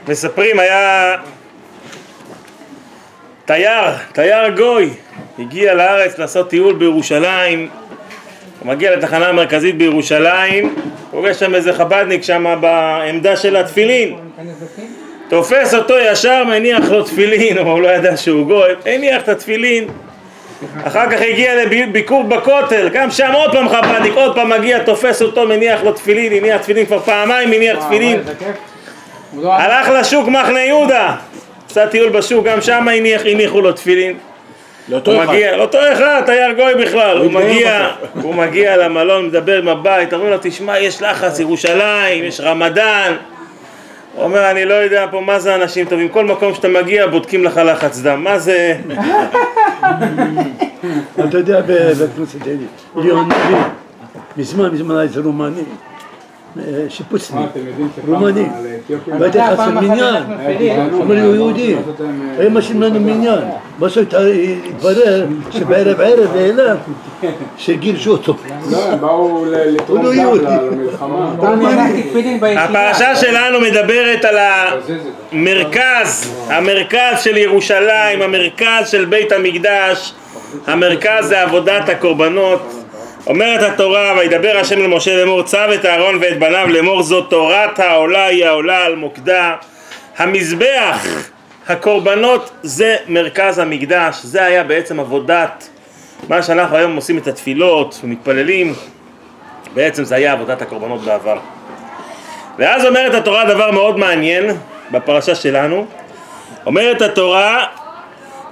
מספרים, היה תייר גוי, הגיע לארץ לעשות טיול בירושלים, הוא מגיע לתחנה המרכזית בירושלים, פוגש שם איזה חבדניק שם בעמדה של התפילין, תופס אותו ישר, מניח לו תפילין, הוא לא ידע שהוא גוי, הניח את התפילין, אחר כך הגיע לביקור בכותל, גם שם עוד פעם חבדניק, עוד פעם מגיע, תופס אותו, מניח לו תפילין, הניח תפילין כבר פעמיים, מניח תפילין, הלך לשוק מחנה יהודה, עשה טיול בשוק, גם שם הניחו לו תפילין, לאותו אחד, תייר גוי בכלל, הוא מגיע למלון, מדבר עם הבית, אומרים לו, תשמע, יש לחץ, ירושלים, יש רמדאן, הוא אומר, אני לא יודע פה מה זה אנשים טובים, כל מקום שאתה מגיע בודקים לך לחץ דם, מה זה? אתה יודע, בכנסת ליאון נביא, מזמן היה איזה רומני, שיפוצני, רומני, והייתי חסר מניין, אמר לי, הוא יהודי, היה משאים לנו מניין, בסוף התברר שבערב העלה שגירשו אותו. לא, באו לתרום דם למלחמה. הפרשה שלנו מדברת על המרכז של ירושלים, המרכז של בית המקדש, המרכז זה עבודת הקורבנות. אומרת התורה, וידבר השם למשה לאמור, צו את אהרון ואת בניו לאמור, זאת תורת העולה היא העולה על מוקדה. המזבח, הקורבנות, זה מרכז המקדש, זה היה בעצם עבודת, מה שאנחנו היום עושים את התפילות ומתפללים, בעצם זה היה עבודת הקורבנות בעבר. ואז אומרת התורה דבר מאוד מעניין בפרשה שלנו, אומרת התורה,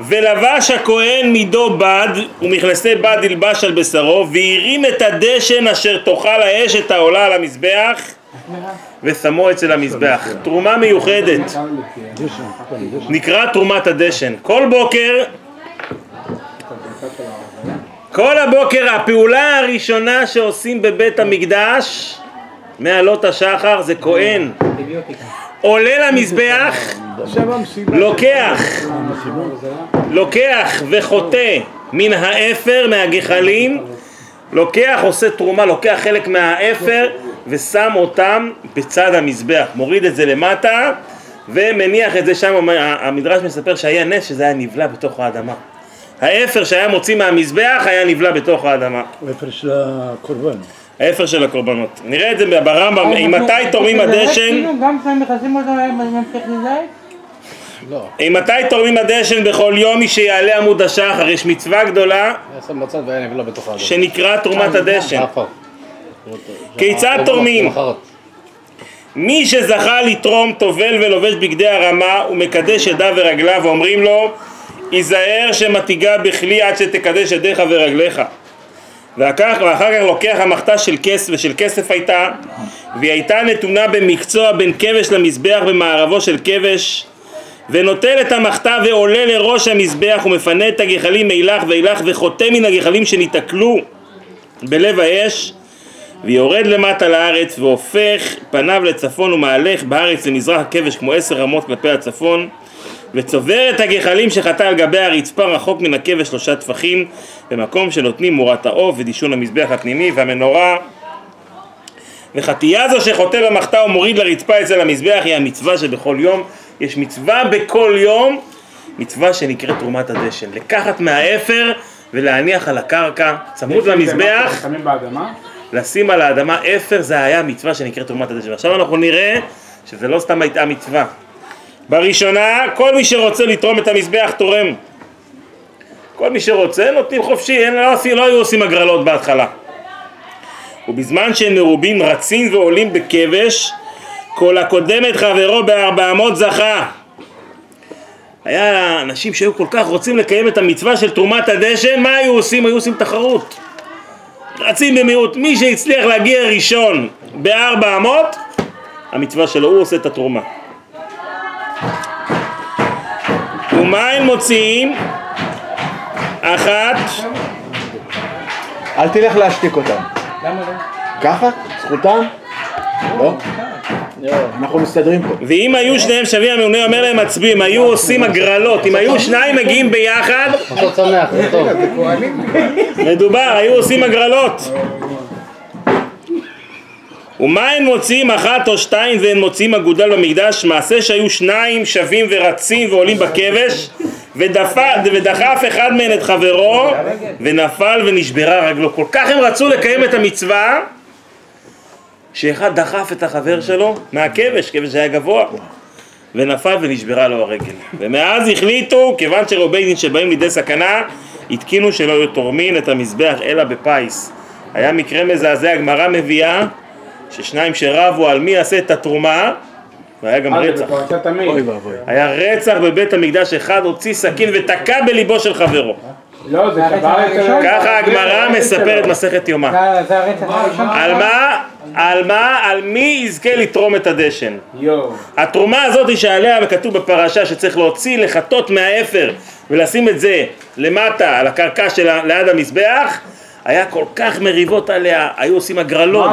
ולבש הכהן מידו בד ומכנסי בד ילבש על בשרו והרים את הדשן אשר תאכל האש את העולה על המזבח ושמו אצל המזבח. תרומה מיוחדת נקרא תרומת הדשן. כל הבוקר הפעולה הראשונה שעושים בבית המקדש מעלות השחר זה כהן עולה למזבח, לוקח וחוטא מן האפר, מהגחלים, עושה תרומה, לוקח חלק מהאפר ושם אותם בצד המזבח, מוריד את זה למטה ומניח את זה שם. המדרש מספר שהיה נס שזה היה נבלע בתוך האדמה, האפר שהיה מוציא מהמזבח היה נבלע בתוך האדמה, האפר של הקורבן, האפר של הקורבנות. נראה את זה ברמב"ם, מתי תורמים הדשן? גם כשהם מכסים אותו ממשיך לזית? לא. מתי תורמים הדשן? בכל יום מי שיעלה עמוד השחר, יש מצווה גדולה שנקרא תרומת הדשן. כיצד תורמים? מי שזכה לתרום טובל ולובש בגדי הרמה ומקדש ידיו ורגליו, ואומרים לו היזהר שמתיגה בכלי עד שתקדש ידיך ורגליך. ואחר כך לוקח המחתה של כסף, ושל כסף הייתה, והיא הייתה נתונה במקצוע בין כבש למזבח במערבו של כבש, ונוטל את המחתה ועולה לראש המזבח ומפנה את הגחלים מאילך ואילך וחוטא מן הגחלים שנתקלו בלב האש, ויורד למטה לארץ והופך פניו לצפון ומהלך בארץ למזרח הכבש כמו 10 רמות כלפי הצפון, וצובר את הגחלים שחטא על גבי הרצפה רחוק מן הכבש 3 טפחים במקום שנותנים מורת העוף ודישון המזבח הפנימי והמנורה. וחתייה זו שחוטא במחתה ומוריד לרצפה אצל המזבח היא המצווה שבכל יום. יש מצווה בכל יום, מצווה שנקראת תרומת הדשן, לקחת מהאפר ולהניח על הקרקע צמוד למזבח, לשים על האדמה אפר, זה היה מצווה שנקראת תרומת הדשן. עכשיו אנחנו נראה שזה לא סתם הייתה מצווה. בראשונה, כל מי שרוצה לתרום את המזבח תורם. כל מי שרוצה נותנים חופשי, לא היו עושים הגרלות בהתחלה. ובזמן שהם מרובים רצים ועולים בכבש, כל הקודמת חברו ב400 זכה. היה אנשים שהיו כל כך רוצים לקיים את המצווה של תרומת הדשן, מה היו עושים? היו עושים תחרות. רצים במהירות, מי שהצליח להגיע ראשון ב400, המצווה שלו, הוא עושה את התרומה. ומה הם מוציאים? אחת. אל תלך להשתיק אותם. למה לא? ככה? זכותם? לא? אנחנו מסתדרים פה. ואם היו שניהם שווים, הממונה אומר להם מצביעים, היו עושים הגרלות, אם היו שניים מגיעים ביחד, פשוט שמח, זה טוב. מדובר, היו עושים הגרלות. ומה הן מוצאים אחת או שתיים והן מוצאים אגודל במקדש? מעשה שהיו שניים שווים ורצים ועולים בכבש ודחף אחד מהן את חברו ונפל ונשברה רגלו. כל כך הם רצו לקיים את המצווה שאחד דחף את החבר שלו מהכבש, כבש היה גבוה, ונפל ונשברה לו הרגל. ומאז החליטו, כיוון שרבי דין שבאים לידי סכנה, התקינו שלא יהיו תורמין את המזבח אלא בפייס. היה מקרה מזעזע, הגמרא מביאה ששניים שרבו על מי יעשה את התרומה, והיה גם רצח. היה רצח בבית המקדש, אחד הוציא סכין ותקע בליבו של חברו. לא, זה ככה הגמרא מספרת מסכת יומא. זה הרצח הראשון. על מה? על מי יזכה לתרום את הדשן. התרומה הזאת שעליה וכתוב בפרשה שצריך להוציא לחטות מהאפר ולשים את זה למטה על הקרקע של ליד המזבח, היה כל כך מריבות עליה, היו עושים הגרלות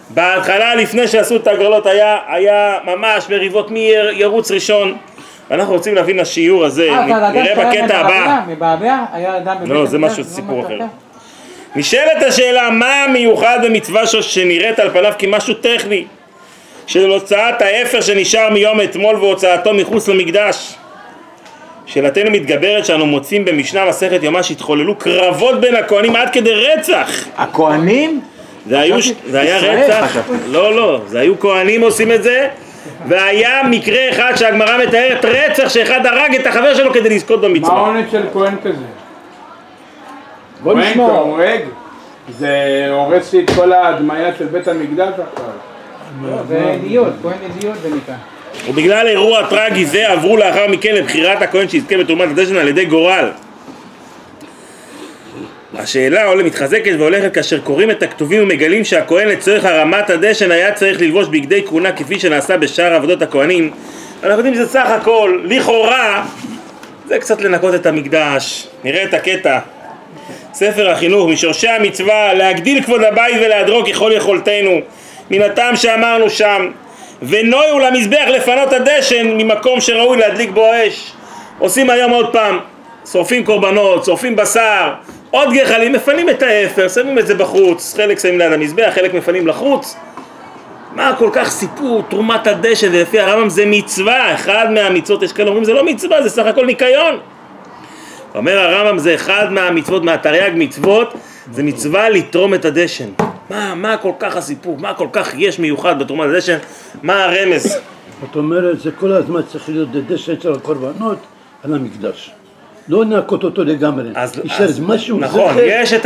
בהתחלה לפני שעשו את הגרלות היה ממש מריבות מי ירוץ ראשון. ואנחנו רוצים להבין השיעור הזה, נראה בקטע הבא. לא, זה משהו, סיפור אחר. נשאלת השאלה, מה מיוחד במצווה שנראית על פניו כמשהו טכני של הוצאת האפר שנשאר מיום אתמול והוצאתו מחוץ למקדש? שאלתנו מתגברת שאנו מוצאים במשנה מסכת יומא שהתחוללו קרבות בין הכהנים עד כדי רצח. הכהנים? זה היה רצח? לא, זה היו כהנים עושים את זה, והיה מקרה אחד שהגמרא מתארת רצח שאחד הרג את החבר שלו כדי לזכות במצווה. מה העונש של כהן כזה? בוא נשמע. כהן כהורג? זה הורס את כל ההדמיה של בית המקדש עכשיו. זה אידיוט, כהן אידיוט זה נקרא. ובגלל אירוע טרגי זה עברו לאחר מכן לבחירת הכהן שיזכה בתרומת הדשן על ידי גורל. השאלה עולה מתחזקת והולכת כאשר קוראים את הכתובים ומגלים שהכהן לצורך הרמת הדשן היה צריך ללבוש בגדי כהונה כפי שנעשה בשאר עבודות הכהנים. אנחנו יודעים שזה סך הכל, לכאורה, זה קצת לנקות את המקדש. נראה את הקטע. ספר החינוך, משורשי המצווה, להגדיל כבוד הבית ולהדרו ככל יכולתנו. מן הטעם שאמרנו שם, ונויו למזבח לפנות הדשן ממקום שראוי להדליק בו אש. עושים היום עוד פעם, שורפים קורבנות, שורפים בשר, עוד גחלים, מפנים את האפר, שמים את זה בחוץ, חלק שמים ליד המזבח, חלק מפנים לחוץ. מה כל כך סיפור, תרומת הדשן, ולפי הרמב"ם זה מצווה, אחד מהמצוות, יש כאלה אומרים זה לא מצווה, זה סך הכל ניקיון. אומר הרמב"ם זה אחד מהמצוות, מהתרי"ג מצוות, זה מצווה לתרום את הדשן. מה כל כך הסיפור, מה כל כך יש מיוחד בתרומת הדשן, מה הרמז? זאת אומרת, זה כל הזמן צריך להיות דשן של הקורבנות על המקדש. לא נעקות אותו לגמרי, יישאר משהו נכון, יש את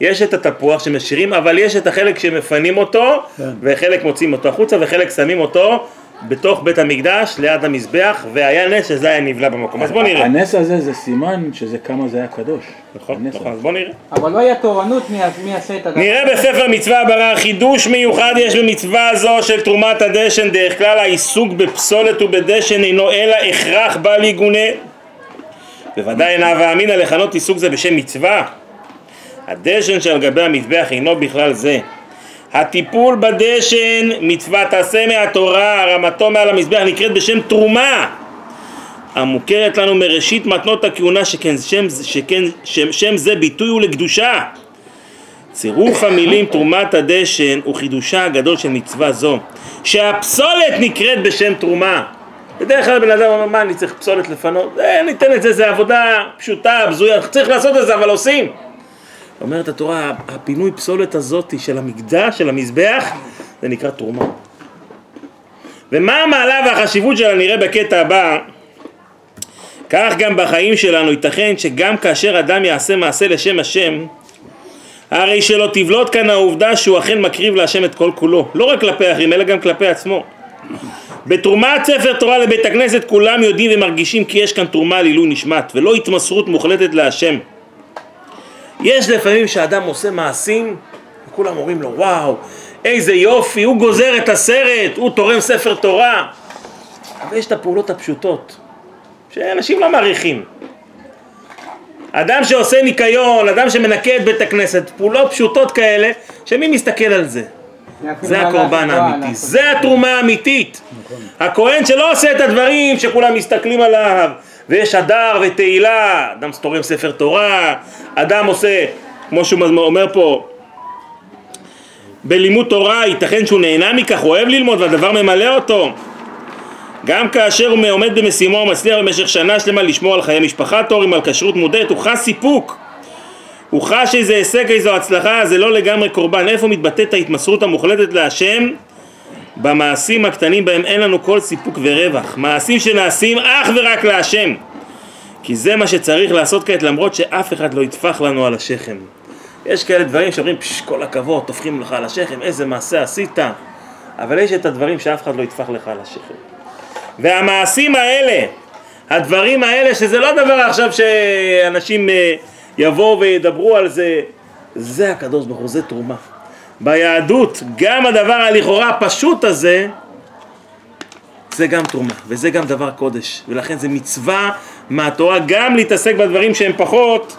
יש את התפוח שמשאירים, אבל יש את החלק שמפנים אותו, וחלק מוצאים אותו החוצה, וחלק שמים אותו בתוך בית המקדש ליד המזבח, והיה נס שזה היה נבלע במקום. אז בוא נראה. הנס הזה זה סימן שזה כמה זה היה קדוש. נכון, אז בוא נראה. אבל לא היה תורנות מי יעשה את הדבר. נראה בספר מצווה הבאה, חידוש מיוחד יש במצווה זו של תרומת הדשן. דרך כלל העיסוק בפסולת ובדשן אינו אלא הכרח בל יגונה. בוודאי אינה הווה אמינא לכנות עיסוק זה בשם מצווה. הדשן שעל גבי המזבח אינו בכלל זה. הטיפול בדשן מצווה תעשה מהתורה, הרמתו מעל המזבח נקראת בשם תרומה, המוכרת לנו מראשית מתנות הכהונה, שכן שם זה ביטוי הוא לקדושה. צירוף המילים תרומת הדשן הוא חידושה הגדול של מצווה זו, שהפסולת נקראת בשם תרומה. בדרך כלל בן אדם אומר, מה אני צריך פסולת לפנות? ניתן את זה, זה עבודה פשוטה, בזויה, צריך לעשות את זה, אבל עושים. אומרת התורה, הפינוי פסולת הזאת של המקדש, של המזבח, זה נקרא תרומה. ומה המעלה והחשיבות שלה נראה בקטע הבא. כך גם בחיים שלנו ייתכן שגם כאשר אדם יעשה מעשה לשם השם, הרי שלא תבלוט כאן העובדה שהוא אכן מקריב להשם את כל כולו, לא רק כלפי אחרים אלא גם כלפי עצמו. בתרומת ספר תורה לבית הכנסת כולם יודעים ומרגישים כי יש כאן תרומה לעילוי נשמת ולא התמסרות מוחלטת להשם. יש לפעמים שאדם עושה מעשים וכולם אומרים לו וואו איזה יופי, הוא גוזר את הסרט, הוא תורם ספר תורה, אבל יש את הפעולות הפשוטות שאנשים לא מעריכים. אדם שעושה ניקיון, אדם שמנקה את בית הכנסת, פעולות פשוטות כאלה, שמי מסתכל על זה? זה הקורבן האמיתי, זה התרומה האמיתית. הכהן שלא עושה את הדברים שכולם מסתכלים עליו, ויש הדר ותהילה, אדם תורם ספר תורה, אדם עושה, כמו שהוא אומר פה, בלימוד תורה, ייתכן שהוא נהנה מכך, אוהב ללמוד והדבר ממלא אותו. גם כאשר הוא עומד במשימו ומצליח במשך שנה שלמה לשמור על חיי משפחה תורים, על כשרות מודעת, הוא חש סיפוק, הוא חש איזה הישג, איזו הצלחה, זה לא לגמרי קורבן. איפה מתבטאת ההתמסרות המוחלטת להשם? במעשים הקטנים בהם אין לנו כל סיפוק ורווח, מעשים שנעשים אך ורק להשם, כי זה מה שצריך לעשות כעת, למרות שאף אחד לא יטפח לנו על השכם. יש כאלה דברים שאומרים כל הכבוד, תופכים לך על השכם, איזה מעשה עשית, אבל יש את הדברים שאף אחד לא יטפח לך על השכם. והמעשים האלה, הדברים האלה, שזה לא דבר עכשיו שאנשים יבואו וידברו על זה, זה הקדוש ברוך הוא, זה תרומה. ביהדות גם הדבר הלכאורה הפשוט הזה, זה גם תרומה, וזה גם דבר קודש, ולכן זה מצווה מהתורה גם להתעסק בדברים שהם פחות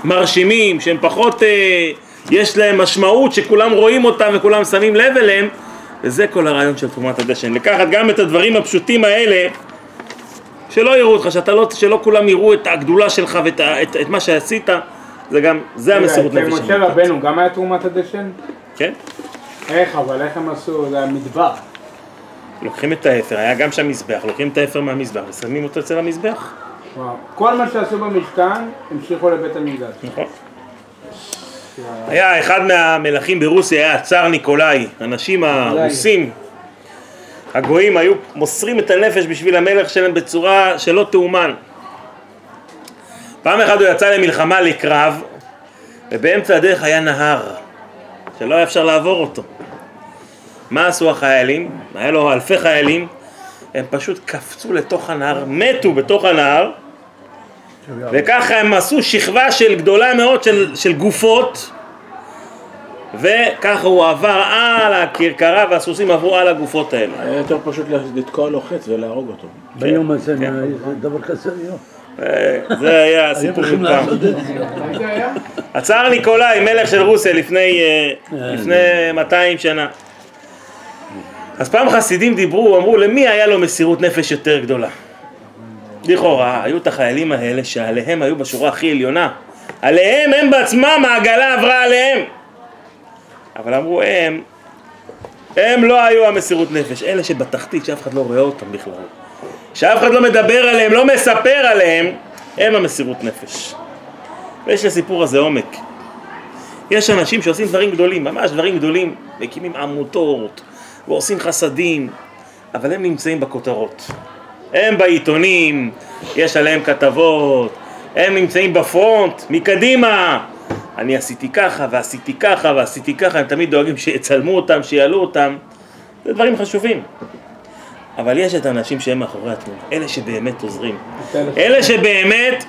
מרשימים, שהם פחות יש להם משמעות, שכולם רואים אותם וכולם שמים לב אליהם, וזה כל הרעיון של תרומת הדשן, לקחת גם את הדברים הפשוטים האלה, שלא יראו אותך, שלא כולם יראו את הגדולה שלך ואת מה שעשית, זה המסירות נפש. משה רבנו גם היה תרומת הדשן? כן. איך, אבל איך הם עשו? זה המדבר. לוקחים את האפר, היה גם שם מזבח, לוקחים את האפר מהמזבח ושמים אותו אצל המזבח. כל מה שעשו במשכן המשיכו לבית המקדש. נכון. היה אחד מהמלכים ברוסיה, היה צאר ניקולאי, אנשים הרוסים, הגויים היו מוסרים את הנפש בשביל המלך שלהם בצורה שלא תאומן. פעם אחת הוא יצא למלחמה לקרב, ובאמצע הדרך היה נהר, שלא היה אפשר לעבור אותו. מה עשו החיילים? היה לו אלפי חיילים, הם פשוט קפצו לתוך הנהר, מתו בתוך הנהר, וככה הם עשו שכבה של גדולה מאוד של גופות, וככה הוא עבר על הכרכרה והסוסים עברו על הגופות האלה. היה יותר פשוט לתקוע לו חץ ולהרוג אותו. ביום הזה, דבר כזה, זה היה הסיפור של פעם. הצאר ניקולאי, מלך של רוסיה לפני 200 שנה. אז פעם חסידים דיברו, אמרו למי היה לו מסירות נפש יותר גדולה. לכאורה, היו את החיילים האלה שעליהם היו בשורה הכי עליונה. עליהם הם בעצמם, העגלה עברה עליהם. אבל אמרו הם לא היו המסירות נפש, אלה שבתחתית שאף אחד לא רואה אותם בכלל. שאף אחד לא מדבר עליהם, לא מספר עליהם, הם המסירות נפש. ויש לסיפור הזה עומק. יש אנשים שעושים דברים גדולים, ממש דברים גדולים, מקימים עמותות ועושים חסדים, אבל הם נמצאים בכותרות. הם בעיתונים, יש עליהם כתבות, הם נמצאים בפרונט, מקדימה. אני עשיתי ככה ועשיתי ככה ועשיתי ככה, הם תמיד דואגים שיצלמו אותם, שיעלו אותם. זה דברים חשובים. אבל יש את האנשים שהם מאחורי התמונה, אלה שבאמת עוזרים. אלה שבאמת,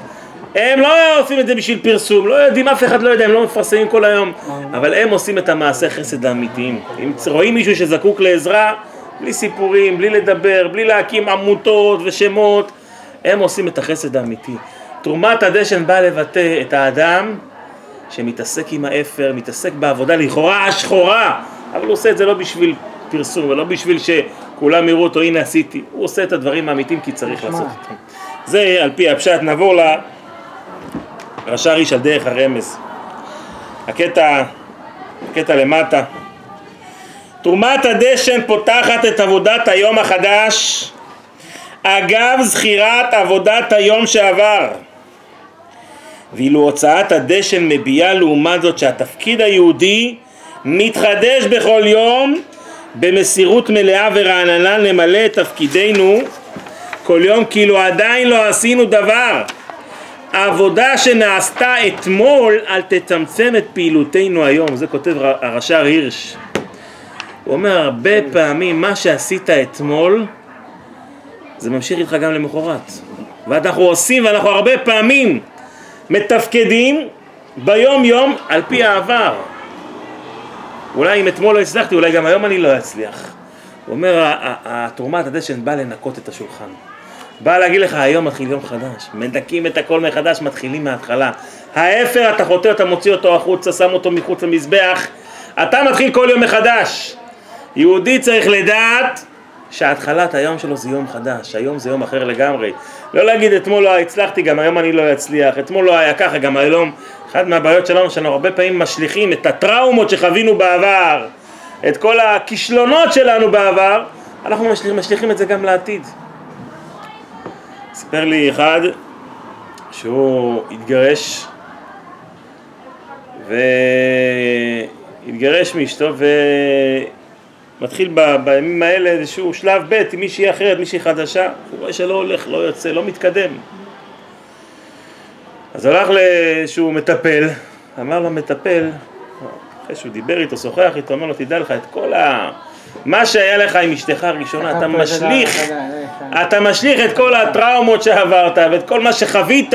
הם לא עושים את זה בשביל פרסום, לא יודעים, אף אחד לא יודע, הם לא מפרסמים כל היום, אבל הם עושים את המעשה חסד האמיתיים. אם רואים מישהו שזקוק לעזרה, בלי סיפורים, בלי לדבר, בלי להקים עמותות ושמות, הם עושים את החסד האמיתי. תרומת הדשן באה לבטא את האדם שמתעסק עם האפר, מתעסק בעבודה לכאורה השחורה, אבל הוא עושה את זה לא בשביל פרסום, ולא בשביל שכולם יראו אותו, הנה עשיתי. הוא עושה את הדברים האמיתיים כי צריך לעשות אותם. זה על פי הפשט. נעבור לרש"ר איש על דרך הרמז. הקטע למטה. תרומת הדשן פותחת את עבודת היום החדש, אגב זכירת עבודת היום שעבר. ואילו הוצאת הדשן מביאה לעומת זאת שהתפקיד היהודי מתחדש בכל יום במסירות מלאה ורעננה למלא את תפקידנו כל יום, כאילו עדיין לא עשינו דבר. העבודה שנעשתה אתמול אל תצמצם את פעילותנו היום. זה כותב הרש"ר הירש. הוא אומר הרבה פעמים מה שעשית אתמול זה ממשיך איתך גם למחרת, ואנחנו עושים ואנחנו הרבה פעמים מתפקדים ביום יום על פי העבר. אולי אם אתמול לא הצלחתי, אולי גם היום אני לא אצליח. הוא אומר, תרומת הדשן באה לנקות את השולחן, באה להגיד לך היום מתחיל יום חדש, מדקים את הכל מחדש, מתחילים מההתחלה. האפר אתה חותר, אתה מוציא אותו החוצה, שם אותו מחוץ למזבח, אתה מתחיל כל יום מחדש. יהודי צריך לדעת שההתחלת היום שלו זה יום חדש, היום זה יום אחר לגמרי. לא להגיד אתמול לא הצלחתי, גם היום אני לא אצליח, אתמול לא היה ככה, גם היום. אחת מהבעיות שלנו שאנחנו הרבה פעמים משליכים את הטראומות שחווינו בעבר, את כל הכישלונות שלנו בעבר, אנחנו משליכים את זה גם לעתיד. סיפר לי אחד שהוא התגרש, והתגרש מאשתו, ומתחיל בימים האלה איזשהו שלב ב' עם מישהי אחרת, מישהי חדשה, הוא רואה שלא הולך, לא יוצא, לא מתקדם. אז הלך לאיזשהו מטפל, אמר לו מטפל, אחרי שהוא דיבר איתו, שוחח איתו, אמר לו תדע לך את כל מה שהיה לך עם אשתך הראשונה, אתה משליך את כל הטראומות שעברת ואת כל מה שחווית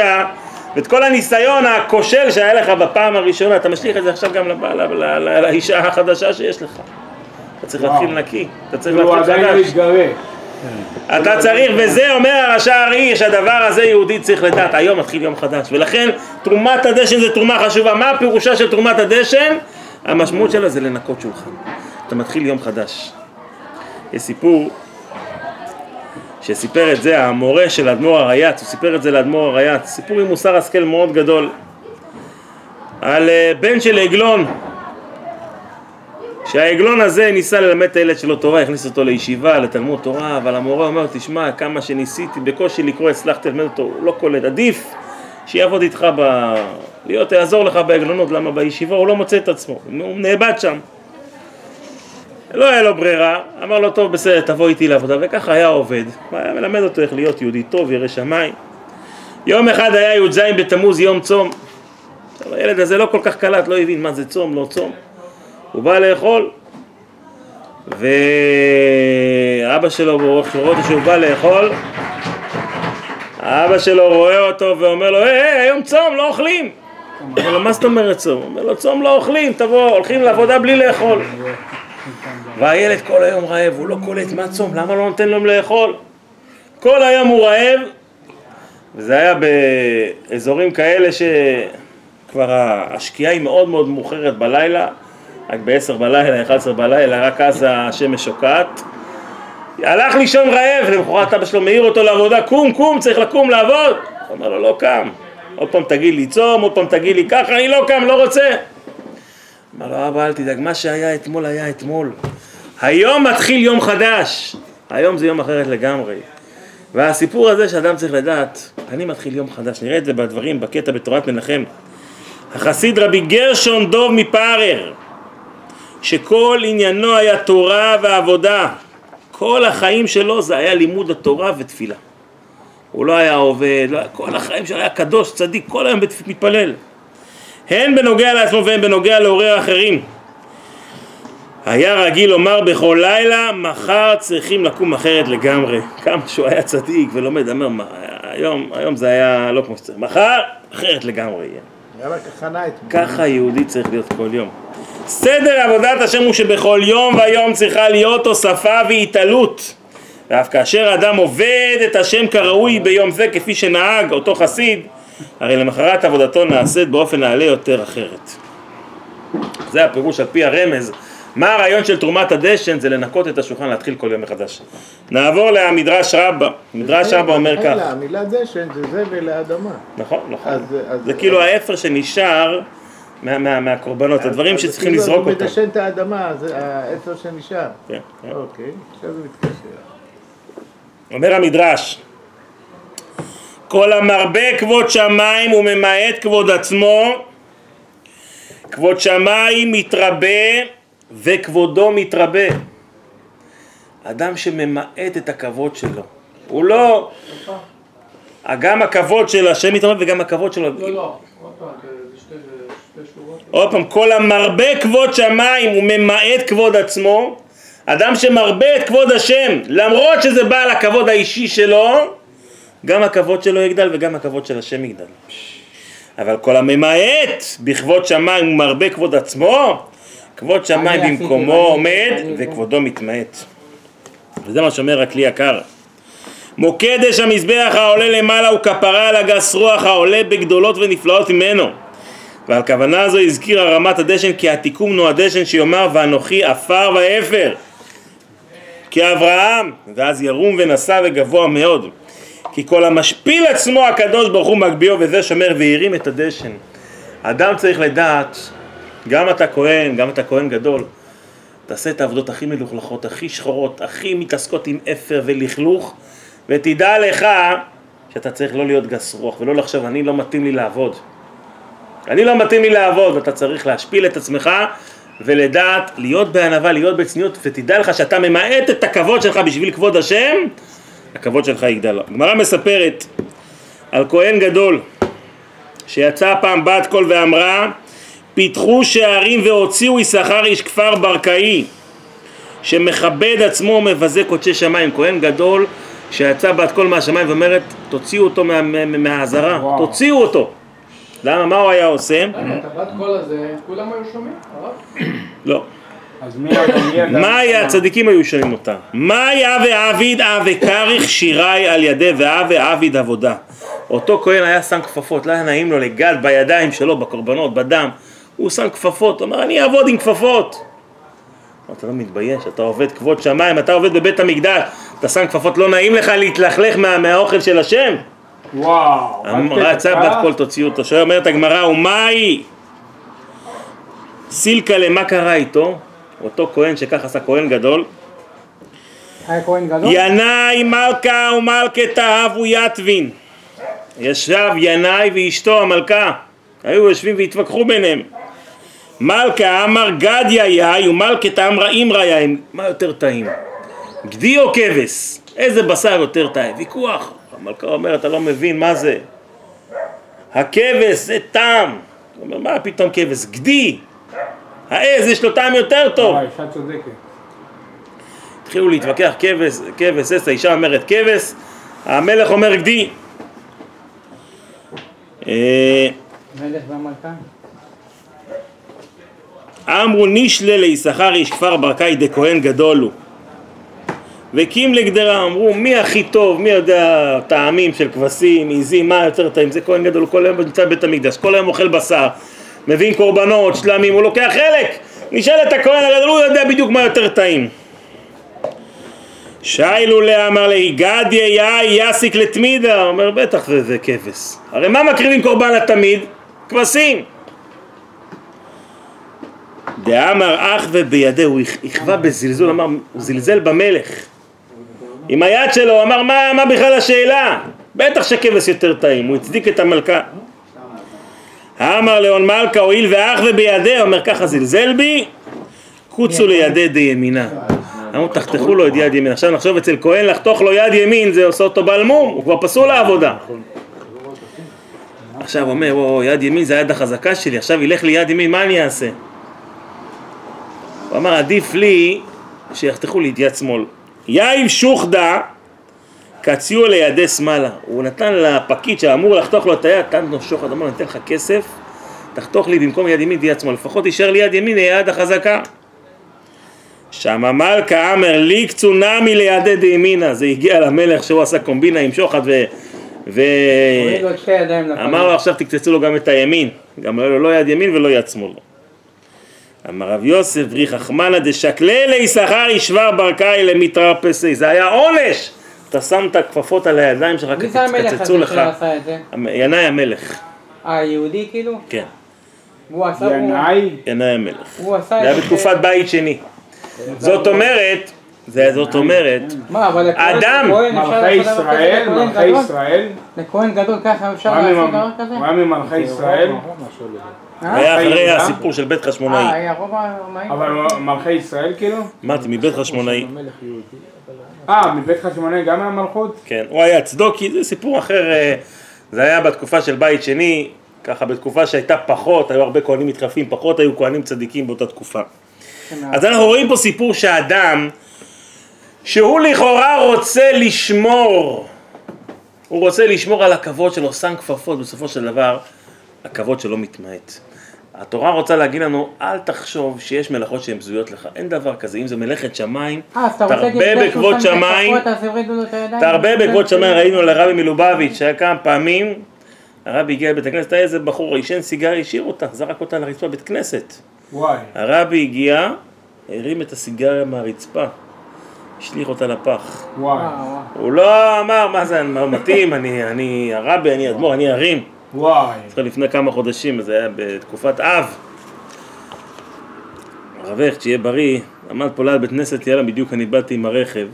ואת כל הניסיון הכושל שהיה לך בפעם הראשונה, אתה משליך את זה עכשיו גם לאישה החדשה שיש לך. אתה צריך להתחיל נקי, אתה צריך להתחיל חדש. אתה צריך, וזה אומר הרשע הראי, שהדבר הזה יהודי צריך לדעת, היום מתחיל יום חדש, ולכן תרומת הדשן זה תרומה חשובה. מה הפירושה של תרומת הדשן? המשמעות שלה זה לנקות שולחן, אתה מתחיל יום חדש. יש סיפור שסיפר את זה המורה של אדמו"ר הריי"צ, הוא סיפר את זה לאדמו"ר הריי"צ, סיפור עם מוסר השכל מאוד גדול, על בן של עגלון, שהעגלון הזה ניסה ללמד את הילד שלו תורה, הכניס אותו לישיבה, לתלמוד תורה, אבל המורה אומר, תשמע, כמה שניסיתי, בקושי לקרוא, הצלחתי ללמד אותו, הוא לא קולט, עדיף שיעבוד איתך יעזור לך בעגלונות, למה בישיבה הוא לא מוצא את עצמו, הוא נאבד שם. לא היה לו ברירה, אמר לו, טוב, בסדר, תבוא איתי לעבודה, וככה היה עובד, היה מלמד אותו איך להיות יהודי טוב, ירא שמיים. יום אחד היה י"ז בתמוז, יום צום. הילד הזה לא כל כך קלט, לא הבין מה זה צום, לא צום. הוא בא לאכול, ואבא שלו, רואה אותו שהוא בא לאכול, האבא שלו רואה אותו ואומר לו, היום צום, לא אוכלים. אומר לו, מה זאת אומרת צום? אומר לו, צום לא אוכלים, תבוא, הולכים לעבודה בלי לאכול. והילד כל היום רעב, הוא לא קולט מה צום, למה לא נותן לו לאכול? כל היום הוא רעב, וזה היה באזורים כאלה שכבר השקיעה היא מאוד מאוד מאוחרת בלילה, רק ב-10 בלילה, 11 בלילה, רק אז השמש שוקעת. הלך לישון רעב, למחרת אבא שלו מעיר אותו לעבודה, קום, צריך לקום לעבוד. הוא אומר לו, לא קם. עוד פעם תגיד לי צום, עוד פעם תגיד לי ככה, אני לא קם, לא רוצה. אמר לו, אבא, אל תדאג, מה שהיה אתמול היה אתמול. היום מתחיל יום חדש. היום זה יום אחרת לגמרי. והסיפור הזה שאדם צריך לדעת, אני מתחיל יום חדש. נראה את זה בדברים, בקטע בתורת מנחם. החסיד רבי גרשון דוב מפארר, שכל עניינו היה תורה ועבודה. כל החיים שלו זה היה לימוד התורה ותפילה. הוא לא היה עובד, כל החיים שלו היה קדוש, צדיק, כל היום מתפלל. הן בנוגע לעצמו והן בנוגע לעורר אחרים. היה רגיל לומר בכל לילה, מחר צריכים לקום אחרת לגמרי. כמה שהוא היה צדיק ולומד, אמר, היום זה היה לא כמו שצריך. מחר, אחרת לגמרי יהיה. ככה יהודי צריך להיות כל יום. סדר עבודת השם הוא שבכל יום והיום צריכה להיות תוספה והתעלות. ואף כאשר האדם עובד את השם כראוי ביום זה כפי שנהג אותו חסיד, הרי למחרת עבודתו נעשית באופן נעלה יותר אחרת. זה הפירוש על פי הרמז. מה הרעיון של תרומת הדשן? זה לנקות את השולחן, להתחיל כל יום מחדש. נעבור למדרש רבה. מדרש רבה אומר כך. המילה דשן זה זבל לאדמה. נכון. זה כאילו האפר שנשאר מהקורבנות, הדברים שצריכים לזרוק אותם. זה מדשן את האדמה, זה האפר שנשאר. כן. אוקיי, עכשיו זה מתקשר. אומר המדרש, כל המרבה כבוד שמיים וממעט כבוד עצמו, כבוד שמיים מתרבה וכבודו מתרבה. אדם שממעט את הכבוד שלו, הוא לא, גם הכבוד של השם מתרבה וגם הכבוד שלו. לא, עוד פעם, כל המרבה כבוד שמיים וממעט כבוד עצמו, אדם שמרבה את כבוד השם, למרות שזה בא על הכבוד האישי שלו, גם הכבוד שלו יגדל וגם הכבוד של השם יגדל. אבל כל הממעט בכבוד שמיים ומרבה כבוד עצמו, כבוד שמיים במקומו עומד וכבודו מתמעט. וזה מה שאומר הכלי יקר. מוקדש המזבח העולה למעלה הוא כפרה על הגס רוח העולה בגדולות ונפלאות ממנו. ועל כוונה הזו הזכיר הרמת הדשן כי התיקום נו הדשן שיאמר ואנוכי עפר ואפר. כאברהם, ואז ירום ונשא וגבוה מאוד. כי כל המשפיל עצמו הקדוש ברוך הוא מגביהו, וזה שומר והרים את הדשן. האדם צריך לדעת, גם אתה כהן, גם אתה כהן גדול, תעשה את העבודות הכי מלוכלכות, הכי שחורות, הכי מתעסקות עם אפר ולכלוך, ותדע לך שאתה צריך לא להיות גס רוח, ולא לחשוב, אני לא מתאים לי לעבוד. אני לא מתאים לי לעבוד, אתה צריך להשפיל את עצמך, ולדעת, להיות בענווה, להיות בצניעות, ותדע לך שאתה ממעט את הכבוד שלך בשביל כבוד השם, הכבוד שלך יגדל. הגמרא מספרת על כהן גדול, שיצא פעם בת קול ואמרה, פיתחו שערים והוציאו יששכר איש כפר ברקאי, שמכבד עצמו ומבזה קודשי שמיים. כהן גדול שיצא בת קול מהשמיים ואומרת, תוציאו אותו מהעזרה, תוציאו אותו. למה? מה הוא היה עושה? את הבת קול הזה, כולם היו שומעים? לא. מה היה? הצדיקים היו שומעים אותה. מה היה ועביד וקריך שירי על ידי ועביד עבודה. אותו כהן היה שם כפפות, לא היה נעים לו לגד בידיים שלו, בקורבנות, בדם. הוא שם כפפות, הוא אומר, אני אעבוד עם כפפות. אתה לא מתבייש, אתה עובד כבוד שמיים, אתה עובד בבית המקדש, אתה שם כפפות, לא נעים לך להתלכלך מהאוכל של השם? וואו. רצה בת קול תוציאו אותו. שאומרת הגמרא, ומאי סילקלה, מה קרה איתו? אותו כהן שכך עשה כהן גדול. היה כהן גדול? ינאי מלכה ומלכת אהבו יתבין. ישב ינאי ואשתו המלכה, היו יושבים והתווכחו ביניהם. מלכה אמר גדיה יאי ומלכת אמרה אמרה יאי. מה יותר טעים? גדי או כבש? איזה בשר יותר טעים? ויכוח. המלכה אומרת, אתה לא מבין מה זה. הכבש זה טעם. הוא אומר, מה פתאום כבש? גדי. העז יש לו טעם יותר טוב. אישה צודקת. התחילו להתווכח, כבש, האישה אומרת כבש, המלך אומר גדי. מלך והמלכה? אמרו נשלה ליששכר איש כפר ברקאי דכהן גדול הוא. וקים לגדרה, אמרו מי הכי טוב, מי יודע טעמים של כבשים, עיזים, מה יותר טעים, זה כהן גדול, כל היום נמצא בבית המקדש, כל היום אוכל בשר, מבין קורבנות, שלמים, הוא לוקח חלק, נשאל את הכהן הגדול, הוא יודע בדיוק מה יותר טעים. שיילו לה אמר לה, גדיה יאי יסיק לתמידה, אומר בטח זה כבש, הרי מה מקריבים קורבן לתמיד? כבשים. דאמר אך ובידי, הוא הכווה בזלזול, אמר, הוא זלזל במלך עם היד שלו, הוא אמר מה בכלל השאלה? בטח שכבש יותר טעים, הוא הצדיק את המלכה. אמר לאון מלכה הואיל ואך ובידי, אומר ככה זלזל בי, קוצו לידי די ימינה. אמרו תחתכו לו את יד ימין. עכשיו נחשוב אצל כהן לחתוך לו יד ימין זה עושה אותו בעל מום, הוא כבר פסול לעבודה. עכשיו הוא אומר יד ימין זה היד החזקה שלי, עכשיו ילך לי יד ימין, מה אני אעשה? הוא אמר עדיף לי שיחתכו לי את יד שמאל. יאיב שוחדה קציו לידי שמאלה. הוא נתן לפקיד שאמור לחתוך לו את היד, נתן לו שוחד, אמר נתן לך כסף, תחתוך לי במקום יד ימין ויד שמאל, לפחות יישאר לי יד ימין, היד החזקה. שם המלכה אמר לי קצונמי לידי דימינה. זה הגיע למלך שהוא עשה קומבינה עם שוחד אמר לו עכשיו תקצצו לו גם את הימין, גם לא יד ימין ולא יד שמאל. אמר רב יוסף ברי חכמנה דשקלה ליששכר ישבר ברקאי למתרפסי. זה היה עונש, אתה שם את הכפפות על הידיים שלך, מי זה המלך הזה שעשה את זה? ינאי המלך. היהודי כאילו? כן. ינאי המלך. זה היה בתקופת בית שני. זאת אומרת מה, אבל אדם מלכי ישראל לכהן גדול ככה אפשר לעשות דבר כזה? הוא היה ממלכי ישראל, היה אחרי הסיפור של בית חשמונאי. היה רוב הרומאים? אבל מלכי ישראל כאילו? אמרתי מבית חשמונאי. מבית חשמונאי גם היה מלכות? כן, הוא היה צדוקי, זה סיפור אחר. זה היה בתקופה של בית שני, ככה בתקופה שהייתה פחות, היו הרבה כהנים מתחלפים, פחות היו כהנים צדיקים באותה תקופה. אז אנחנו רואים פה סיפור שהאדם שהוא לכאורה רוצה לשמור, הוא רוצה לשמור על הכבוד שלו, שם כפפות, בסופו של דבר הכבוד שלו מתמעט. התורה רוצה להגיד לנו, אל תחשוב שיש מלאכות שהן בזויות לך, אין דבר כזה, אם זה מלאכת שמיים, תרבה בכבוד שמיים, תרבה בכבוד שמיים. ראינו לרבי מלובביץ' שהיה כמה פעמים, הרבי הגיע לבית הכנסת, היה איזה בחור, עישן סיגריה, השאיר אותה, זרק אותה לרצפה בית כנסת. הרבי הגיע, הרים את הסיגריה מהרצפה, השליך אותה לפח. וואי. הוא לא אמר, מה זה, מתאים, אני הרבי, אני אדמו"ר, אני הרים. וואי. לפני כמה חודשים, זה היה בתקופת אב. הרב הכט, שיהיה בריא, עמד פה ליד בית כנסת, יאללה, בדיוק אני באתי עם הרכב.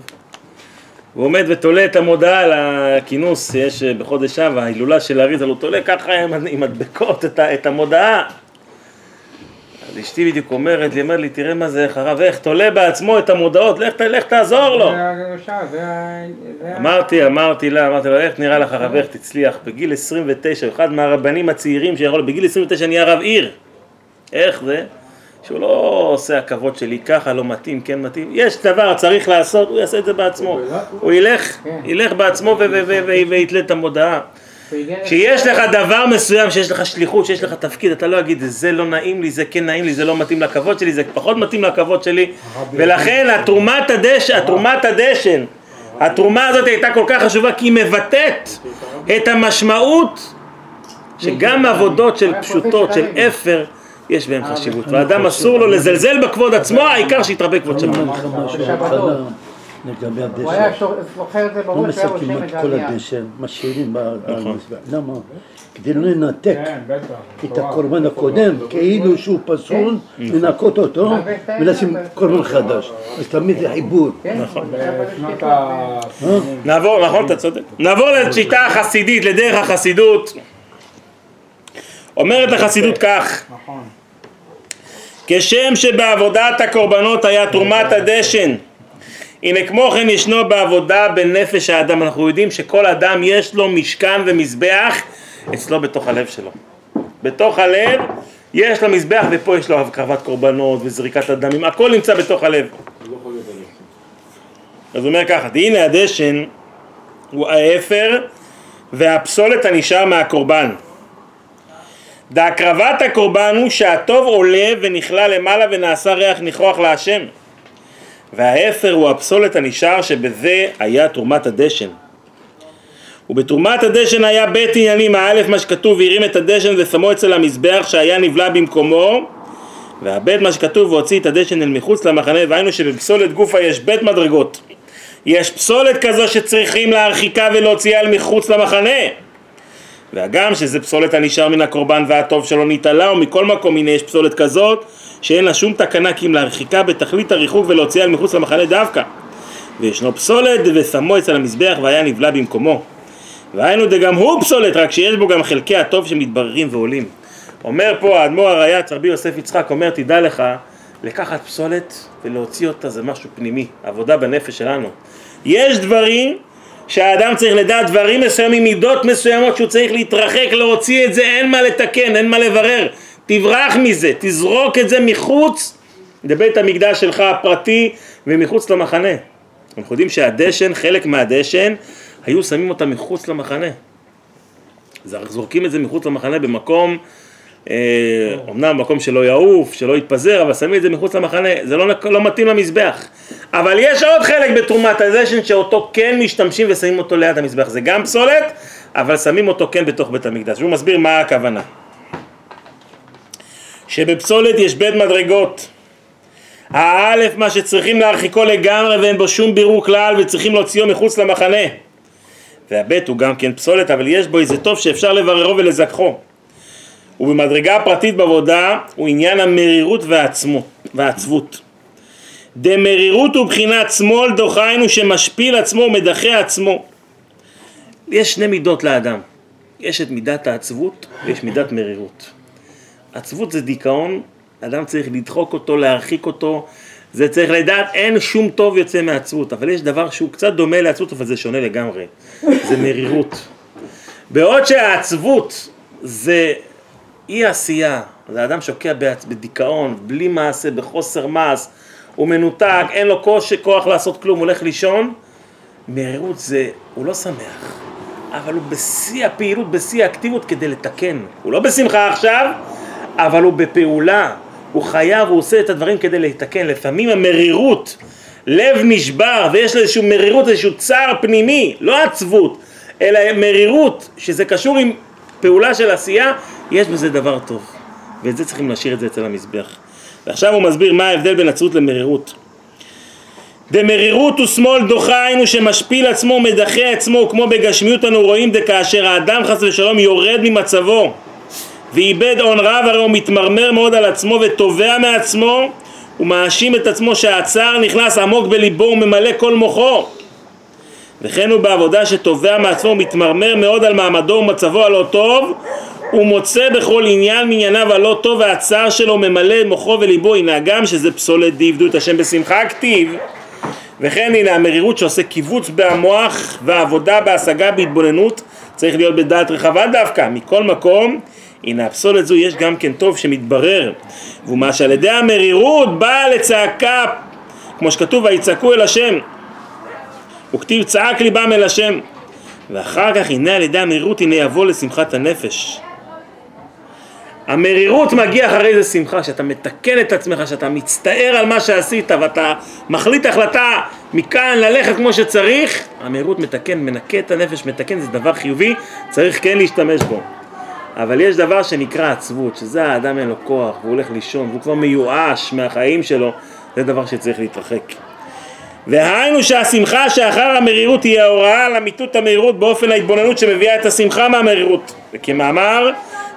הוא עומד ותולה את המודעה על הכינוס שיש בחודש אב, ההילולה של האריזל, הוא תולה ככה עם מדבקות את המודעה. אז אשתי בדיוק אומרת לי, תראה מה זה, הרב הכט, תולה בעצמו את המודעות, לך תעזור לו. אמרתי לה, איך נראה לך הרב הכט תצליח בגיל 29, אחד מהרבנים הצעירים שיכול, בגיל 29 נהיה רב עיר. איך זה? שהוא לא עושה הכבוד שלי ככה, לא מתאים, כן מתאים. יש דבר, צריך לעשות, הוא יעשה את זה בעצמו. הוא ילך בעצמו ויתלה את המודעה. שיש לך דבר מסוים, שיש לך שליחות, שיש לך תפקיד, אתה לא אגיד, זה לא נעים לי, זה כן נעים לי, זה לא מתאים לכבוד שלי, זה פחות מתאים לכבוד שלי. ולכן התרומת הדשן, התרומה הזאת הייתה כל כך חשובה, כי היא מבטאת את המשמעות שגם עבודות של פשוטות, של אפר, יש בהם חשיבות, והאדם אסור לו לזלזל בכבוד עצמו, העיקר שיתרבה כבוד שמיים. לגבי הדשן, הוא היה זוכר את זה לא בראש, מסכים את כל הדשן, משאירים במזבח. למה? כדי לא לנתק את הקורבן הקודם, כאילו שהוא פסול, לנקות אותו ולשים קורבן חדש. אז תמיד זה חיבור. נעבור, נכון, אתה צודק. נעבור לשיטה החסידית, לדרך החסידות. אומרת החסידות כך, כשם שבעבודת הקורבנות היה תרומת הדשן, הנה כמו כן ישנו בעבודה בנפש האדם. אנחנו יודעים שכל אדם יש לו משכן ומזבח אצלו בתוך הלב שלו. בתוך הלב יש לו מזבח, ופה יש לו הקרבת קורבנות וזריקת הדמים, הכל נמצא בתוך הלב. אז הוא אומר ככה, הנה הדשן הוא האפר והפסולת הנשאר מהקורבן. בהקרבת הקורבן הוא שהטוב עולה ונכלה למעלה ונעשה ריח ניחוח להשם, והאפר הוא הפסולת הנשאר, שבזה היה תרומת הדשן. ובתרומת הדשן היה בית עניינים. האלף מה שכתוב, והרים את הדשן ושמו אצל המזבח שהיה נבלע במקומו, והבית מה שכתוב, והוציא את הדשן אל מחוץ למחנה. והיינו שבפסולת גופה יש בית מדרגות. יש פסולת כזו שצריכים להרחיקה ולהוציאה אל מחוץ למחנה, והגם שזה פסולת הנשאר מן הקורבן והטוב שלו נתעלה, ומכל מקום הנה יש פסולת כזאת שאין לה שום תקנה, כי אם להרחיקה בתכלית הריחוק ולהוציאה אל מחוץ למחנה דווקא. וישנו פסולת ושמו אצל המזבח והיה נבלע במקומו. והיינו דגם הוא פסולת, רק שיש בו גם חלקי הטוב שמתבררים ועולים. אומר פה האדמו"ר הריי"צ רבי יוסף יצחק, אומר, תדע לך, לקחת פסולת ולהוציא אותה זה משהו פנימי, עבודה בנפש שלנו. יש דברים שהאדם צריך לדעת, דברים מסוימים, מידות מסוימות שהוא צריך להתרחק, להוציא את זה, אין מה לתקן, אין מה לברר. תברח מזה, תזרוק את זה מחוץ לבית המקדש שלך הפרטי ומחוץ למחנה. אנחנו יודעים שהדשן, חלק מהדשן, היו שמים אותה מחוץ למחנה. זורקים את זה מחוץ למחנה במקום, אמנם במקום שלא יעוף, שלא יתפזר, אבל שמים את זה מחוץ למחנה, זה לא מתאים למזבח. אבל יש עוד חלק בתרומת הדשן שאותו כן משתמשים ושמים אותו ליד המזבח. זה גם פסולת, אבל שמים אותו כן בתוך בית המקדש. הוא מסביר מה הכוונה. שבפסולת יש בית מדרגות. האלף מה שצריכים להרחיקו לגמרי ואין בו שום בירור כלל וצריכים להוציאו מחוץ למחנה. והבית הוא גם כן פסולת, אבל יש בו איזה טוב שאפשר לבררו ולזכחו. ובמדרגה הפרטית בעבודה הוא עניין המרירות והעצבות. דמרירות הוא בחינת שמאל דוחיינו שמשפיל עצמו ומדחה עצמו. יש שני מידות לאדם. יש את מידת העצבות ויש מידת מרירות. עצבות זה דיכאון, אדם צריך לדחוק אותו, להרחיק אותו, זה צריך לדעת, אין שום טוב יוצא מעצבות, אבל יש דבר שהוא קצת דומה לעצבות, אבל זה שונה לגמרי, זה מרירות. בעוד שהעצבות זה אי עשייה, זה אדם שוקע בדיכאון, בלי מעשה, בחוסר מעש, הוא מנותק, אין לו כוח לעשות כלום, הולך לישון. מרירות זה, הוא לא שמח, אבל הוא בשיא הפעילות, בשיא האקטיביות כדי לתקן. הוא לא בשמחה עכשיו, אבל הוא בפעולה, הוא חייב, הוא עושה את הדברים כדי לתקן. לפעמים המרירות, לב נשבר ויש לו איזשהו מרירות, איזשהו צער פנימי, לא עצבות, אלא מרירות, שזה קשור עם פעולה של עשייה, יש בזה דבר טוב. ואת זה צריכים להשאיר את זה אצל המזבח. ועכשיו הוא מסביר מה ההבדל בין עצבות למרירות. דמרירות ושמאל דוחה, היינו שמשפיל עצמו ומדחה עצמו, כמו בגשמיות אנו רואים דכאשר האדם חס ושלום יורד ממצבו ואיבד עון רב, הרי הוא מתמרמר מאוד על עצמו ותובע מעצמו ומאשים את עצמו שהצער נכנס עמוק בליבו וממלא כל מוחו. וכן הוא בעבודה שתובע מעצמו ומתמרמר מאוד על מעמדו ומצבו הלא טוב, הוא מוצא בכל עניין מענייניו הלא טוב, והצער שלו ממלא מוחו וליבו. הנה גם שזה פסולת דיבדו את השם בשמחה כתיב. וכן הנה המרירות שעושה קיבוץ במוח והעבודה בהשגה בהתבוננות צריך להיות בדעת רחבה דווקא. מכל מקום הנה הפסולת זו יש גם כן טוב שמתברר, ומה שעל ידי המרירות באה לצעקה, כמו שכתוב ויצעקו אל השם, וכתיב צעק ליבם אל השם. ואחר כך הנה על ידי המרירות הנה יבוא לשמחת הנפש. המרירות מגיע אחרי זה שמחה, שאתה מתקן את עצמך, שאתה מצטער על מה שעשית ואתה מחליט החלטה מכאן ללכת כמו שצריך. המרירות מתקן, מנקה את הנפש, מתקן, זה דבר חיובי, צריך כן להשתמש בו. אבל יש דבר שנקרא עצבות, שזה האדם אין לו כוח, והוא הולך לישון, והוא כבר מיואש מהחיים שלו, זה דבר שצריך להתרחק. והיינו שהשמחה שאחר המרירות היא ההוראה על אמיתות המרירות באופן ההתבוננות שמביאה את השמחה מהמרירות. וכמאמר,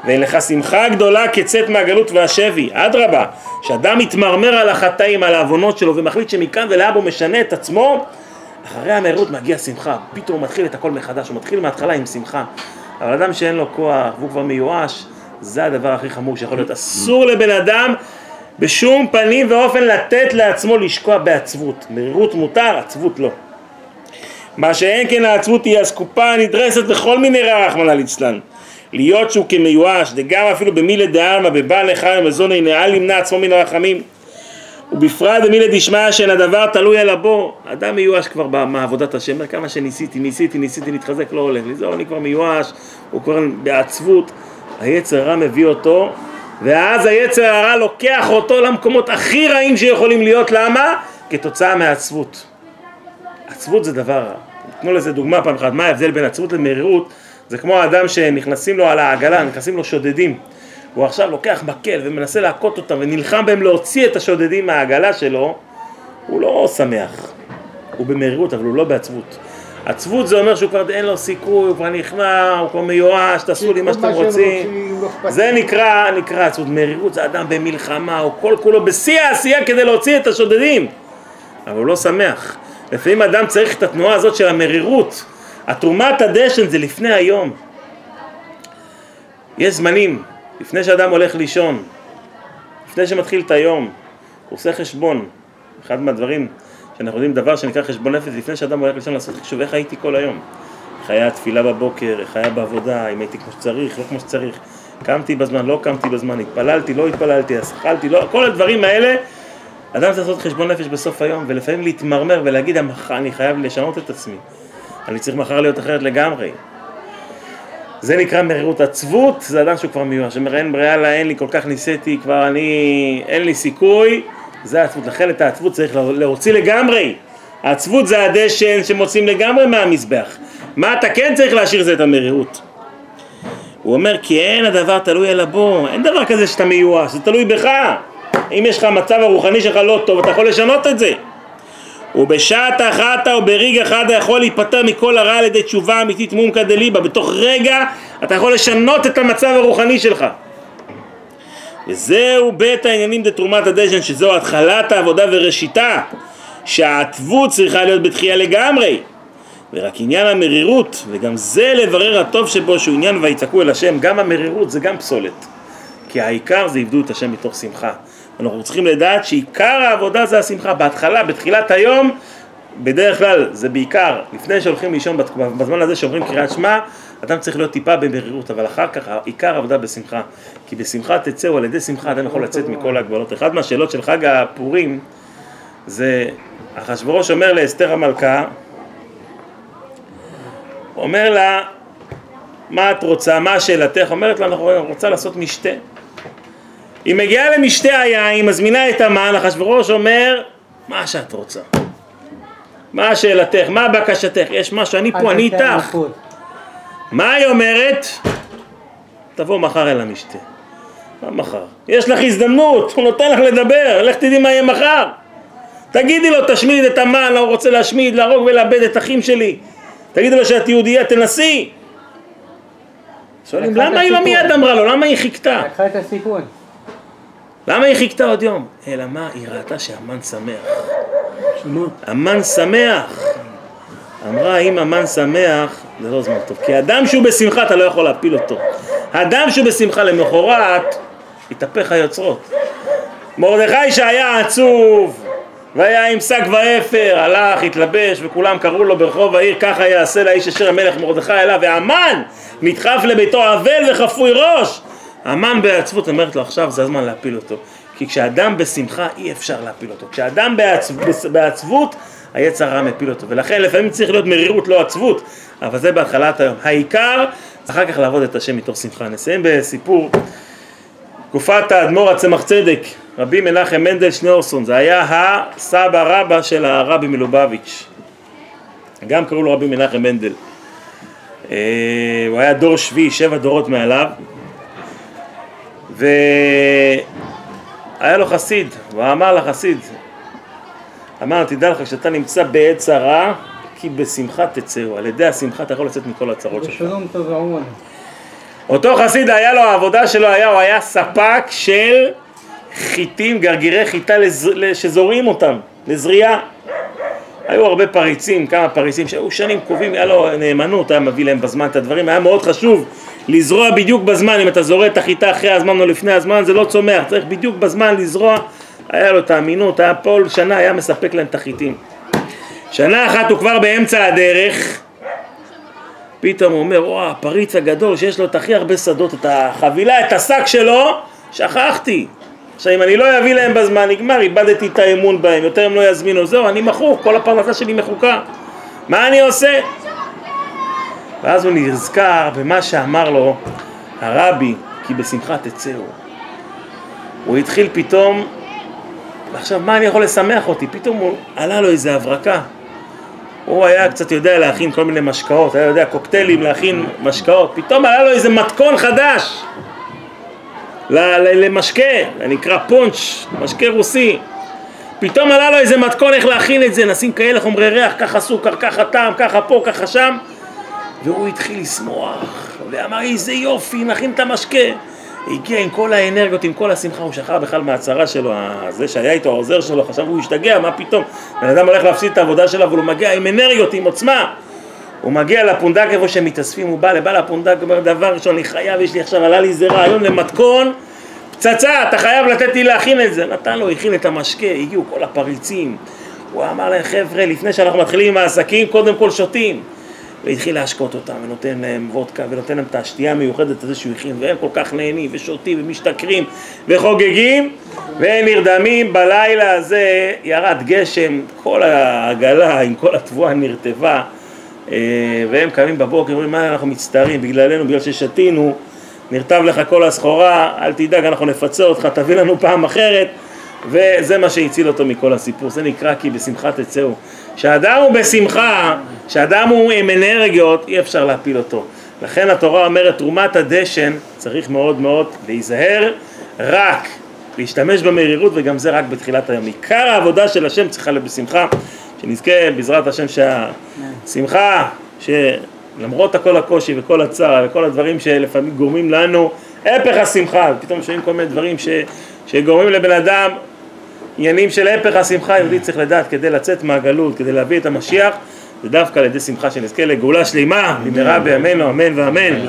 ואין לך שמחה גדולה כצאת מהגלות והשבי. אדרבה, שאדם מתמרמר על החטאים, על העוונות שלו, ומחליט שמכאן ולהבא הוא משנה את עצמו, אחרי המרירות מגיע שמחה, פתאום הוא מתחיל את הכל מחדש, הוא מתחיל מההתחלה עם שמחה. אבל אדם שאין לו כוח והוא כבר מיואש, זה הדבר הכי חמור שיכול להיות. אסור לבן אדם בשום פנים ואופן לתת לעצמו לשקוע בעצבות. מרירות מותר, עצבות לא. מה שאין כן העצבות היא הסקופה הנדרסת בכל מיני רע רחמנא ליצלן. להיות שהוא כמיואש, וגם אפילו במילי דעלמא, בבעל לחיים ומזוני נעל למנע עצמו מן הרחמים. ובפרט במילי דשמיא שאין הדבר תלוי אלא בו. אדם מיואש כבר מעבודת השם, כמה שניסיתי להתחזק לא הולך לי, זהו אני כבר מיואש, הוא כבר בעצבות, היצר הרע מביא אותו, ואז היצר הרע לוקח אותו למקומות הכי רעים שיכולים להיות. למה? כתוצאה מעצבות. עצבות זה דבר רע. תנו לזה דוגמה פעם אחת, מה ההבדל בין עצבות למרירות? זה כמו האדם שנכנסים לו על העגלה, נכנסים לו שודדים, הוא עכשיו לוקח מקל ומנסה להכות אותם ונלחם בהם להוציא את השודדים מהעגלה שלו, הוא לא שמח, הוא במרירות אבל הוא לא בעצבות. עצבות זה אומר שהוא כבר אין לו סיכוי, הוא כבר נכנע, הוא כבר מיואש, תעשו לי מה שאתם רוצים, זה נקרא עצבות. מרירות זה אדם במלחמה, הוא כל כולו בשיא העשייה כדי להוציא את השודדים, אבל הוא לא שמח. לפעמים אדם צריך את התנועה הזאת של המרירות. התרומת הדשן זה לפני היום. יש זמנים, לפני שאדם הולך לישון, לפני שמתחיל את היום, הוא עושה חשבון. אחד מהדברים שאנחנו יודעים דבר שנקרא חשבון נפש, לפני שאדם הולך לישון לעשות חשוב, איך הייתי כל היום? איך היה התפילה בבוקר, איך היה בעבודה, אם הייתי כמו שצריך, לא כמו שצריך, קמתי בזמן, לא קמתי בזמן, התפללתי, לא התפללתי, שכלתי, לא, כל הדברים האלה, אדם צריך לעשות חשבון נפש בסוף היום, ולפעמים להתמרמר ולהגיד, אני חייב לשנות את עצמי. אני צריך מחר להיות אחרת לגמרי. זה נקרא מרירות. עצבות זה אדם שהוא כבר מיואש, שאומר אין בריאה לה, אין לי כל כך ניסיתי, כבר אין לי סיכוי, זה עצבות. לכן את העצבות צריך להוציא לגמרי. העצבות זה הדשן שמוצאים לגמרי מהמזבח. מה אתה כן צריך להשאיר זה את המרירות. הוא אומר כי אין הדבר תלוי אלא בו, אין דבר כזה שאתה מיואש, זה תלוי בך. אם יש לך מצב הרוחני שלך לא טוב, אתה יכול לשנות את זה. ובשעת אחת או ברגע אחד אתה יכול להיפטר מכל הרע על ידי תשובה אמיתית מומקא דליבא. בתוך רגע אתה יכול לשנות את המצב הרוחני שלך. וזהו בית העניינים דתרומת הדשן, שזו התחלת העבודה וראשיתה, שהעצבות צריכה להיות בתחייה לגמרי. ורק עניין המרירות, וגם זה לברר הטוב שבו, שהוא עניין ויצעקו אל השם. גם המרירות זה גם פסולת, כי העיקר זה עבדו את השם מתוך שמחה. אנחנו צריכים לדעת שעיקר העבודה זה השמחה. בהתחלה, בתחילת היום, בדרך כלל זה בעיקר, לפני שהולכים לישון, בזמן הזה שעוברים קריאת שמע, אדם צריך להיות טיפה במרירות, אבל אחר כך עיקר העבודה בשמחה. כי בשמחה תצאו, על ידי שמחה אדם יכול לצאת מכל ההגבלות. אחד מהשאלות של חג הפורים, זה אחשוורוש אומר לאסתר המלכה, אומר לה, מה את רוצה, מה שאלתך? אומרת לה, אנחנו רוצה לעשות משתה. היא מגיעה למשתה היין, מזמינה את המן, אחשוורוש אומר, מה שאת רוצה? מה שאלתך? מה בקשתך? יש משהו, אני פה, אני איתך. מה היא אומרת? תבוא מחר אל המשתה. מה מחר? יש לך הזדמנות, הוא נותן לך לדבר, לך תדעי מה יהיה מחר. תגידי לו תשמיד את המן, הוא רוצה להשמיד, להרוג ולאבד את אחים שלי. תגידי לו שאת יהודייה, תנסי. שואלים, למה היא לא מיד אמרה לו? למה היא חיכתה? לקחה את הסיכון. למה היא חיכתה עוד יום? אלא מה? היא ראתה שהמן שמח. המן שמח. אמרה, אם המן שמח, זה לא זמן טוב. כי אדם שהוא בשמחה, אתה לא יכול להפיל אותו. האדם שהוא בשמחה למחרת, התהפך היוצרות. מרדכי שהיה עצוב, והיה עם שק ואפר, הלך, התלבש, וכולם קראו לו ברחוב העיר, ככה יעשה לאיש אשר המלך מרדכי אליו, והמן נדחף לביתו אבל וחפוי ראש. המן בעצבות אומרת לו, עכשיו זה הזמן להפיל אותו. כי כשאדם בשמחה אי אפשר להפיל אותו. כשאדם בעצבות, היצר הרע מפיל אותו. ולכן לפעמים צריך להיות מרירות, לא עצבות, אבל זה בהתחלת היום. העיקר, אחר כך לעבוד את השם מתוך שמחה. נסיים בסיפור. תקופת האדמו"ר הצמח צדק, רבי מנחם מנדל שניאורסון, זה היה הסבא רבא של הרבי מלובביץ'. גם קראו לו רבי מנחם מנדל. הוא היה דור שביעי, 7 דורות מעליו. והיה לו חסיד, הוא אמר לחסיד, אמר, תדע לך, כשאתה נמצא בעת צרה, כי בשמחה תצאו, על ידי השמחה אתה יכול לצאת מכל הצרות שלך. בשלום תבעון. אותו חסיד היה לו, העבודה שלו הוא היה ספק של חיטים, גרגירי חיטה שזורים אותם, לזריעה. היו הרבה פריצים, כמה פריצים שהיו שנים קובעים, היה לו נאמנות, היה מביא להם בזמן את הדברים, היה מאוד חשוב לזרוע בדיוק בזמן. אם אתה זורע את החיטה אחרי הזמן או לפני הזמן, זה לא צומח, צריך בדיוק בזמן לזרוע. היה לו את האמינות, היה פה שנה, היה מספק להם את החיטים. שנה אחת הוא כבר באמצע הדרך, פתאום הוא אומר, וואו, הפריץ הגדול שיש לו את הכי הרבה שדות, את החבילה, את השק שלו, שכחתי. עכשיו אם אני לא אביא להם בזמן, נגמר, איבדתי את האמון בהם, יותר הם לא יזמינו, זהו, אני מחוק, כל הפרנסה שלי מחוקה. מה אני עושה? ואז הוא נזכר במה שאמר לו הרבי, כי בשמחה תצאו. הוא התחיל פתאום, עכשיו מה אני יכול לשמח אותי? פתאום הוא עלה לו איזה הברקה. הוא היה קצת יודע להכין כל מיני משקאות, היה יודע קוקטיילים להכין משקאות. פתאום עלה לו איזה מתכון חדש למשקה, זה נקרא פונץ', משקה רוסי. פתאום עלה לו איזה מתכון איך להכין את זה, נשים כאלה חומרי ריח, ככה סוכר, ככה טעם, ככה פה, ככה שם. והוא התחיל לשמוח, ואמר איזה יופי, נכין את המשקה. הגיע עם כל האנרגיות, עם כל השמחה, הוא שחרר בכלל מהצרה שלו, זה שהיה איתו, העוזר שלו, חשב הוא השתגע, מה פתאום? בן אדם הולך להפסיד את העבודה שלו, אבל הוא מגיע עם אנרגיות, עם עוצמה. הוא מגיע לפונדק איפה שהם מתאספים, הוא בא לפונדק, אומר דבר ראשון, אני חייב, יש לי עכשיו, עלה לי זה רעיון למתכון, פצצה, אתה חייב לתת לי להכין את זה. נתן לו, הכין את המשקה, הגיעו כל הפריצים. הוא אמר להם, חבר'ה, לפני שאנחנו מתחילים עם העסקים, קודם כל שותים. והתחיל להשקות אותם, ונותן להם וודקה, ונותן להם את השתייה המיוחדת הזה שהוא הכין, והם כל כך נהנים, ושותים, ומשתכרים, וחוגגים, ונרדמים. בלילה הזה ירד גשם, כל העגלה עם כל התבואה נרטבה, והם קמים בבוקר, אומרים, מה אנחנו מצטערים, בגללנו, בגלל ששתינו, נרטב לך כל הסחורה, אל תדאג, אנחנו נפצה אותך, תביא לנו פעם אחרת, וזה מה שהציל אותו מכל הסיפור. זה נקרא כי בשמחה תצאו. כשאדם הוא בשמחה, כשאדם הוא עם אנרגיות, אי אפשר להפיל אותו. לכן התורה אומרת, תרומת הדשן צריך מאוד מאוד להיזהר, רק להשתמש במרירות, וגם זה רק בתחילת היום. עיקר העבודה של השם צריכה להיות בשמחה, שנזכה בעזרת השם שהשמחה, שלמרות הכל הקושי וכל הצער וכל הדברים שלפעמים גורמים לנו, הפך השמחה, פתאום שומעים כל מיני דברים שגורמים לבן אדם, עניינים של הפך השמחה. יהודי צריך לדעת כדי לצאת מהגלות, כדי להביא את המשיח, זה דווקא על ידי שמחה, שנזכה לגאולה שלמה במהרה בימינו, אמן ואמן.